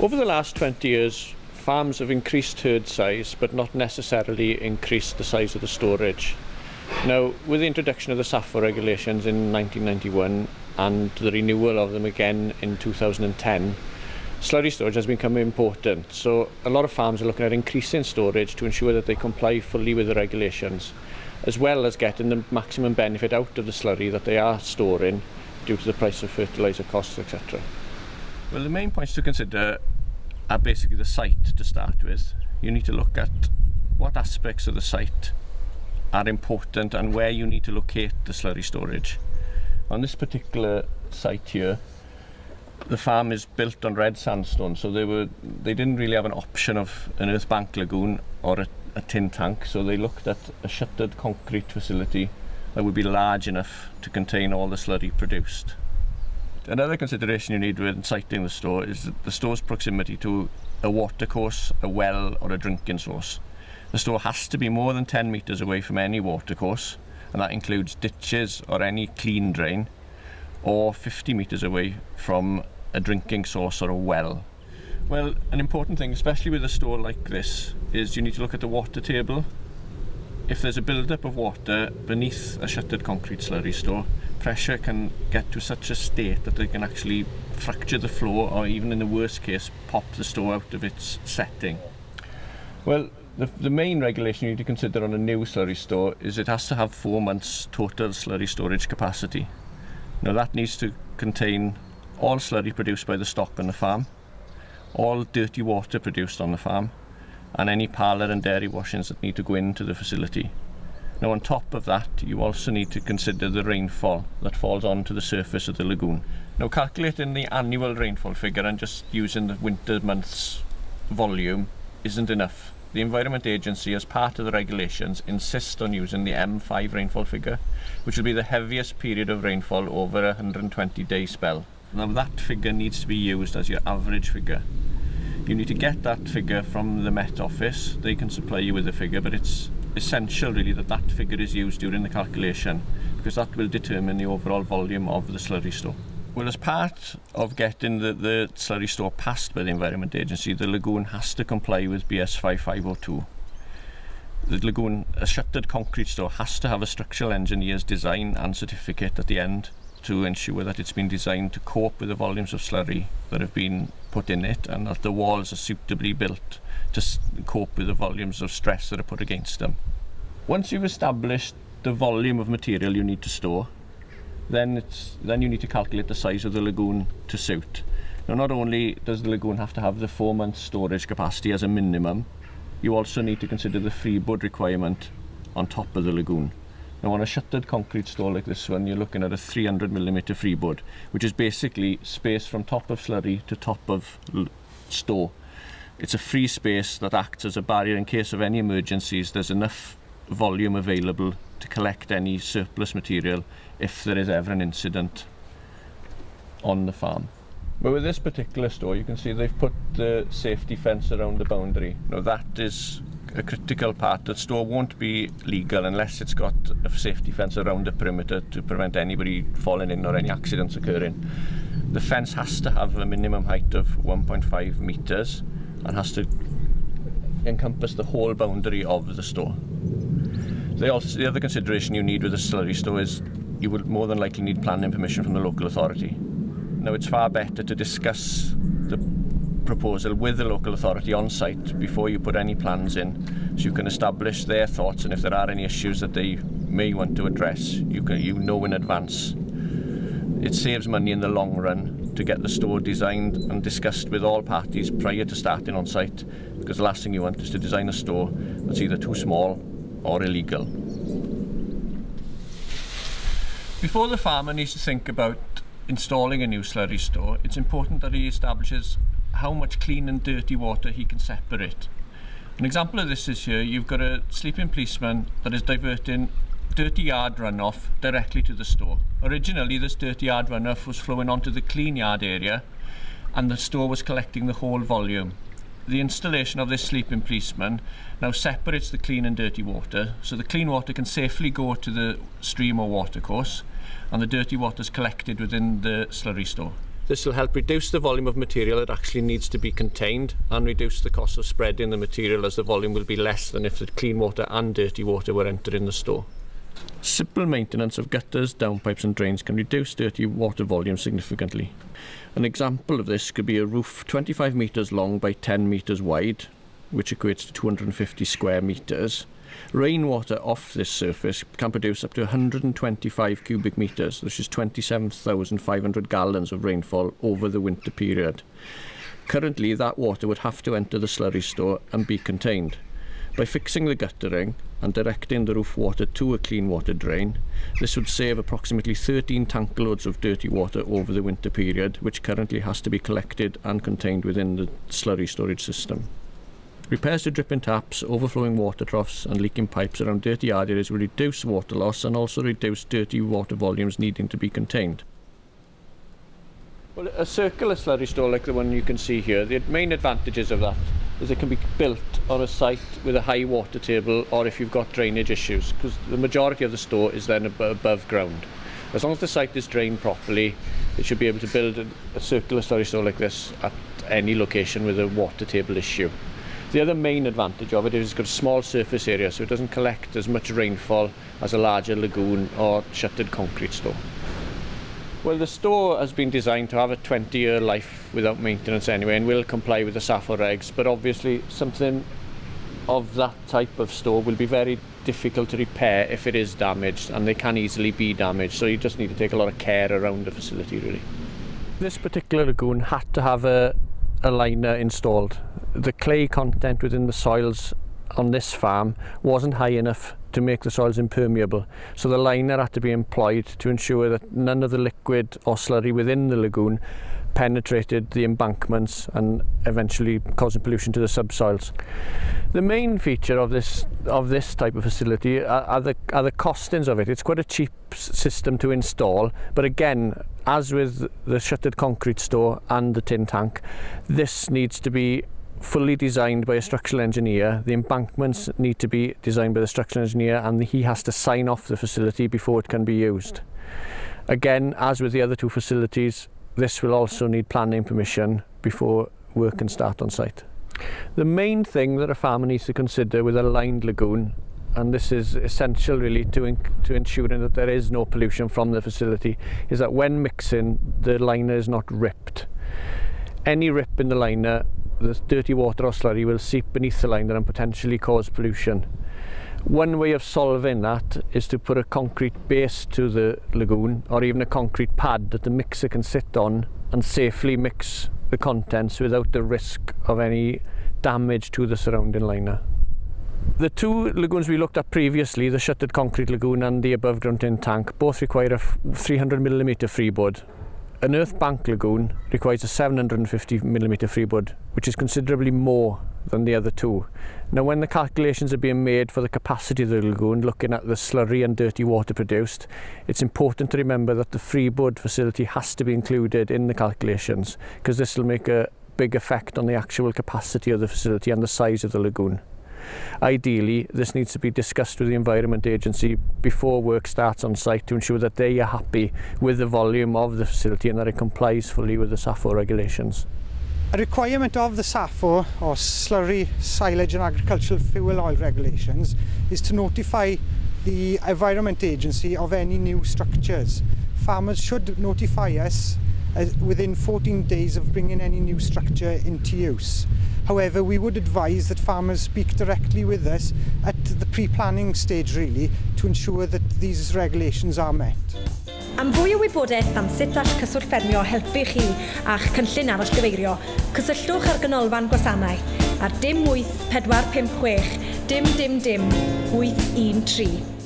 Over the last 20 years, farms have increased herd size, but not necessarily increased the size of the storage. Now, with the introduction of the SAFO regulations in 1991 and the renewal of them again in 2010, slurry storage has become important. So a lot of farms are looking at increasing storage to ensure that they comply fully with the regulations, as well as getting the maximum benefit out of the slurry that they are storing due to the price of fertiliser costs, etc. Well, the main points to consider are basically the site to start with. You need to look at what aspects of the site are important and where you need to locate the slurry storage. On this particular site here, the farm is built on red sandstone, so they didn't really have an option of an earth bank lagoon or a tin tank, so they looked at a shuttered concrete facility that would be large enough to contain all the slurry produced. Another consideration you need when siting the store is the store's proximity to a watercourse, a well or a drinking source. The store has to be more than 10 metres away from any watercourse, and that includes ditches or any clean drain, or 50 metres away from a drinking source or a well. Well, an important thing, especially with a store like this, is you need to look at the water table. If there's a build-up of water beneath a shuttered concrete slurry store, pressure can get to such a state that they can actually fracture the floor, or even in the worst case, pop the store out of its setting. Well, the main regulation you need to consider on a new slurry store is it has to have 4 months total slurry storage capacity. Now that needs to contain all slurry produced by the stock on the farm, all dirty water produced on the farm, and any parlour and dairy washings that need to go into the facility. Now on top of that, you also need to consider the rainfall that falls onto the surface of the lagoon. Now calculating the annual rainfall figure and just using the winter months volume isn't enough. The Environment Agency, as part of the regulations, insist on using the M5 rainfall figure, which will be the heaviest period of rainfall over a 120-day spell. Now that figure needs to be used as your average figure. You need to get that figure from the Met Office. They can supply you with the figure, but it's essential really that that figure is used during the calculation, because that will determine the overall volume of the slurry store. Well, as part of getting the slurry store passed by the Environment Agency, the lagoon has to comply with BS 5502. The lagoon, a shuttered concrete store, has to have a structural engineer's design and certificate at the end to ensure that it's been designed to cope with the volumes of slurry that have been put in it, and that the walls are suitably built to cope with the volumes of stress that are put against them. Once you've established the volume of material you need to store, then you need to calculate the size of the lagoon to suit. Now, not only does the lagoon have to have the 4 months storage capacity as a minimum, you also need to consider the freeboard requirement on top of the lagoon. Now, on a shuttered concrete store like this one, you're looking at a 300mm freeboard, which is basically space from top of slurry to top of store. It's a free space that acts as a barrier in case of any emergencies. There's enough volume available to collect any surplus material if there is ever an incident on the farm. But with this particular store, you can see they've put the safety fence around the boundary. Now that is a critical part. The store won't be legal unless it's got a safety fence around the perimeter to prevent anybody falling in or any accidents occurring. The fence has to have a minimum height of 1.5 metres and has to encompass the whole boundary of the store. The other consideration you need with a slurry store is you will more than likely need planning permission from the local authority. Now, it's far better to discuss the proposal with the local authority on site before you put any plans in, so you can establish their thoughts, and if there are any issues that they may want to address, you know in advance. It saves money in the long run to get the store designed and discussed with all parties prior to starting on site, because the last thing you want is to design a store that's either too small or illegal. Before the farmer needs to think about installing a new slurry store, it's important that he establishes how much clean and dirty water he can separate. An example of this is here. You've got a sleeping policeman that is diverting dirty yard runoff directly to the store. Originally, this dirty yard runoff was flowing onto the clean yard area, and the store was collecting the whole volume. The installation of this sleeping policeman now separates the clean and dirty water, so the clean water can safely go to the stream or watercourse, and the dirty water is collected within the slurry store. This will help reduce the volume of material that actually needs to be contained and reduce the cost of spreading the material, as the volume will be less than if the clean water and dirty water were entering the store. Simple maintenance of gutters, downpipes and drains can reduce dirty water volume significantly. An example of this could be a roof 25 metres long by 10 metres wide, which equates to 250 square metres. Rainwater off this surface can produce up to 125 cubic metres, which is 27,500 gallons of rainfall over the winter period. Currently, that water would have to enter the slurry store and be contained. By fixing the guttering and directing the roof water to a clean water drain, this would save approximately 13 tank loads of dirty water over the winter period, which currently has to be collected and contained within the slurry storage system. Repairs to dripping taps, overflowing water troughs and leaking pipes around dirty areas will reduce water loss and also reduce dirty water volumes needing to be contained. Well, a circular slurry store like the one you can see here, the main advantages of that is it can be built on a site with a high water table, or if you've got drainage issues, because the majority of the store is then above ground. As long as the site is drained properly, it should be able to build a circular slurry store like this at any location with a water table issue. The other main advantage of it is it's got a small surface area, so it doesn't collect as much rainfall as a larger lagoon or shuttered concrete store. Well, the store has been designed to have a 20-year life without maintenance anyway, and will comply with the SAFO regs, but obviously something of that type of store will be very difficult to repair if it is damaged, and they can easily be damaged, so you just need to take a lot of care around the facility really. This particular lagoon had to have a liner installed. The clay content within the soils on this farm wasn't high enough to make the soils impermeable, so the liner had to be employed to ensure that none of the liquid or slurry within the lagoon penetrated the embankments and eventually causing pollution to the subsoils. The main feature of this type of facility are the costings of it. It's quite a cheap system to install, but again, as with the shuttered concrete store and the tin tank, this needs to be fully designed by a structural engineer. The embankments need to be designed by the structural engineer, and he has to sign off the facility before it can be used. Again, as with the other two facilities, this will also need planning permission before work can start on site. The main thing that a farmer needs to consider with a lined lagoon, and this is essential really to ensuring that there is no pollution from the facility, is that when mixing, the liner is not ripped. Any rip in the liner, the dirty water or slurry will seep beneath the liner and potentially cause pollution. One way of solving that is to put a concrete base to the lagoon, or even a concrete pad that the mixer can sit on and safely mix the contents without the risk of any damage to the surrounding liner. The two lagoons we looked at previously, the shuttered concrete lagoon and the above ground tin tank, both require a 300mm freeboard. An earth bank lagoon requires a 750mm freeboard, which is considerably more than the other two. Now, when the calculations are being made for the capacity of the lagoon, looking at the slurry and dirty water produced, it's important to remember that the freeboard facility has to be included in the calculations, because this will make a big effect on the actual capacity of the facility and the size of the lagoon. Ideally, this needs to be discussed with the Environment Agency before work starts on site to ensure that they are happy with the volume of the facility and that it complies fully with the SAFO regulations. A requirement of the SAFO, or Slurry, Silage and Agricultural Fuel Oil regulations, is to notify the Environment Agency of any new structures. Farmers should notify us within 14 days of bringing any new structure into use. However, we would advise that farmers speak directly with us at the pre-planning stage really, to ensure that these regulations are met. Am fwy o wybodaeth am sut all cyswllt ffermio helpu chi a'ch cynllun arallgyfeirio, cysylltwch ar ganolfan gwasanaeth ar dim 8 456 dim 813.